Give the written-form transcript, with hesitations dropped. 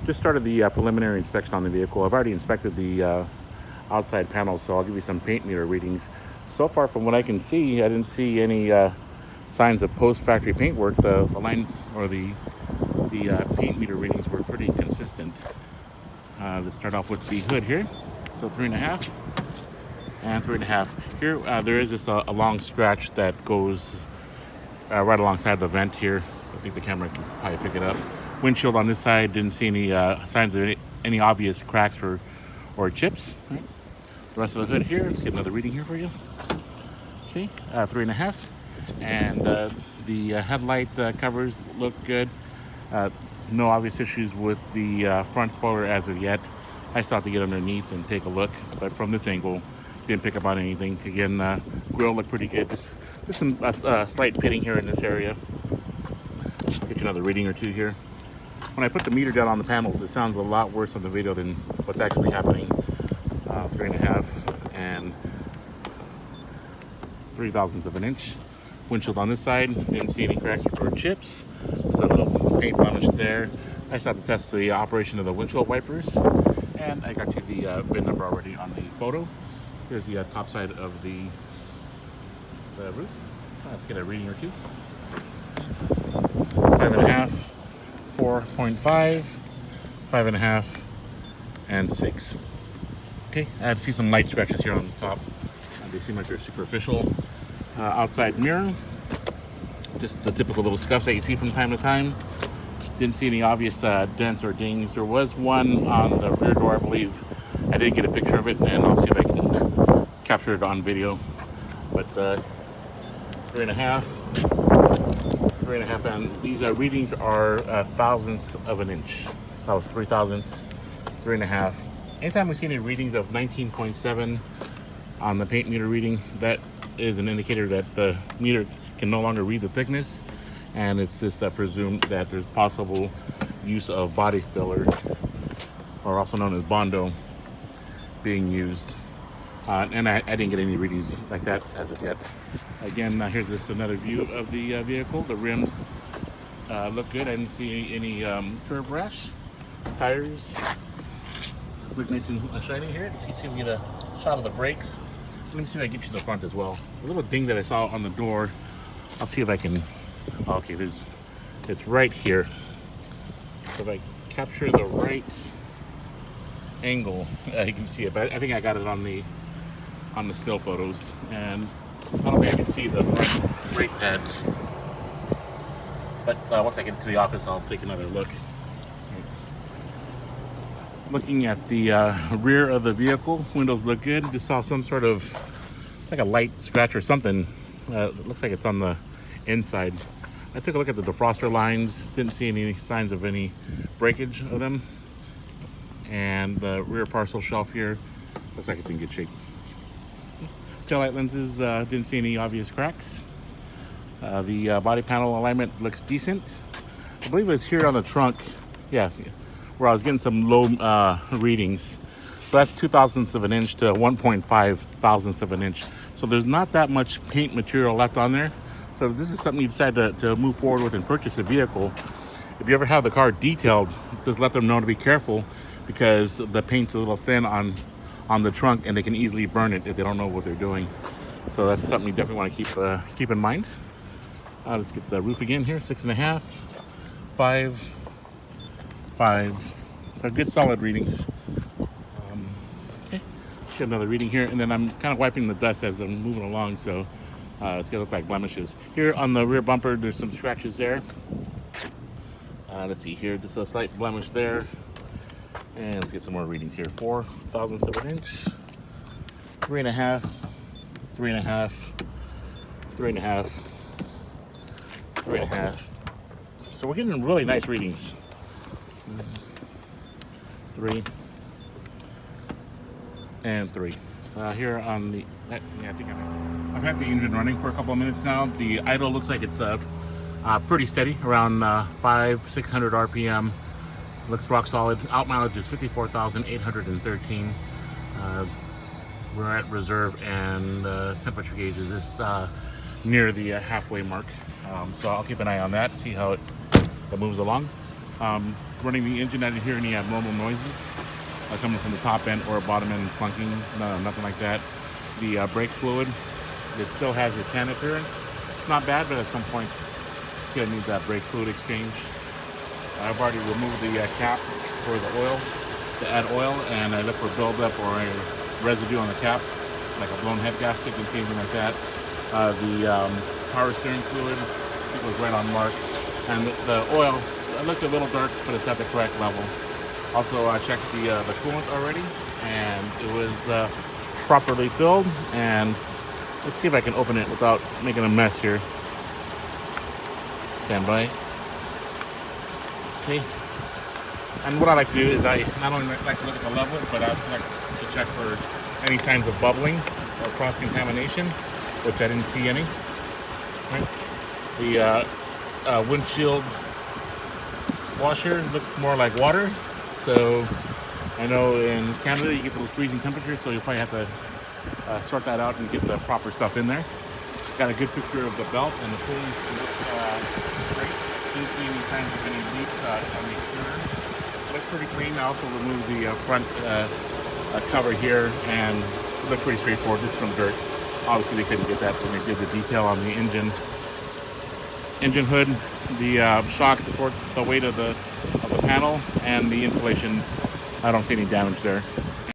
Just started the preliminary inspection on the vehicle. I've already inspected the outside panels, so I'll give you some paint meter readings. So far, from what I can see, I didn't see any signs of post-factory paint work. The lines or the paint meter readings were pretty consistent. Let's start off with the hood here. So 3.5 and 3.5. Here, there is this a long scratch that goes right alongside the vent here. I think the camera can probably pick it up. Windshield on this side, didn't see any signs of any obvious cracks or chips. Right? The rest of the hood here, let's get another reading here for you. Okay, 3.5. And the headlight covers look good. No obvious issues with the front spoiler as of yet. I still have to get underneath and take a look, but from this angle, didn't pick up on anything. Again, grill looked pretty good. Just some slight pitting here in this area. Get you another reading or two here. When I put the meter down on the panels, it sounds a lot worse on the video than what's actually happening. 3.5 and 0.3 of an inch. Windshield on this side, didn't see any cracks or chips. There's a little paint blemish there. I just have to test the operation of the windshield wipers. And I got you the VIN number already on the photo. Here's the top side of the roof. Let's get a reading or two. 5.5, 4.5, 5.5, and 6. Okay, I had to see some light scratches here on the top. They seem like they're superficial. Outside mirror, just the typical little scuffs that you see from time to time. Didn't see any obvious dents or dings. There was one on the rear door, I believe. I did get a picture of it, and I'll see if I can capture it on video. But 3.5, 3.5, and these readings are thousandths of an inch. That was 3 thousandths, 3.5. Anytime we see any readings of 19.7 on the paint meter reading, that is an indicator that the meter can no longer read the thickness, and it's just presumed that there's possible use of body filler, or also known as Bondo, being used. And I didn't get any readings like that as of yet. Again, here's just another view of the vehicle. The rims look good. I didn't see any curb rash. Tires look nice and shiny here. Let's see if we get a shot of the brakes. Let me see if I can get you the front as well. A little ding that I saw on the door. I'll see if I can. Okay, it's right here. So if I capture the right angle, you can see it. But I think I got it on the still photos, and I don't think I can see the front brake pads. But once I get to the office, I'll take another look. Looking at the rear of the vehicle, windows look good. Just saw some sort of, like a light scratch or something. It looks like it's on the inside. I took a look at the defroster lines, didn't see any signs of any breakage of them. And the rear parcel shelf here looks like it's in good shape. Taillight lenses, didn't see any obvious cracks. The body panel alignment looks decent. I believe it's here on the trunk. Yeah, where I was getting some low readings. So that's 2 thousandths of an inch to 1.5 thousandths of an inch. So there's not that much paint material left on there. So if this is something you decide to move forward with and purchase a vehicle, if you ever have the car detailed, just let them know to be careful, because the paint's a little thin on the trunk, and they can easily burn it if they don't know what they're doing. So that's something you definitely want to keep in mind. Let's get the roof again here. 6.5, 5, 5. So good solid readings. Okay, let's get another reading here, and then I'm kind of wiping the dust as I'm moving along, so it's gonna look like blemishes. Here on the rear bumper, there's some scratches there. Let's see here, just a slight blemish there. And let's get some more readings here. 4 thousandths of an inch, 3.5, 3.5, 3.5, 3.5. So we're getting really nice readings. 3 and 3. Here on the, yeah, I think I've had the engine running for a couple of minutes now. The idle looks like it's pretty steady, around 500-600 RPM. Looks rock solid. Out mileage is 54,813. We're at reserve, and temperature gauge is this near the halfway mark. So I'll keep an eye on that, see how it moves along. running the engine, I didn't hear any abnormal noises coming from the top end or bottom end clunking. No, nothing like that. The brake fluid, it still has a tan appearance. It's not bad, but at some point it's gonna need that brake fluid exchange. I've already removed the cap for the oil to add oil, and I look for buildup or a residue on the cap, like a blown head gasket and anything like that. The power steering fluid, it was right on mark, and the oil, it looked a little dark, but it's at the correct level. Also, I checked the coolant already, and it was properly filled. And let's see if I can open it without making a mess here. Stand by. Okay. And what I like to do is I not only like to look at the level, but I also like to check for any signs of bubbling or cross-contamination, which I didn't see any. Right. The windshield washer looks more like water. So I know in Canada you get those freezing temperatures, so you'll probably have to sort that out and get the proper stuff in there. Got a good picture of the belt, and the pulleys look great. Didn't see any signs of any leaks on the exterior. Looks pretty clean. I also removed the front cover here, and it looked pretty straightforward. Just some dirt. Obviously they couldn't get that when they did the detail on the engine hood. The shocks support the weight of the panel, and the insulation, I don't see any damage there.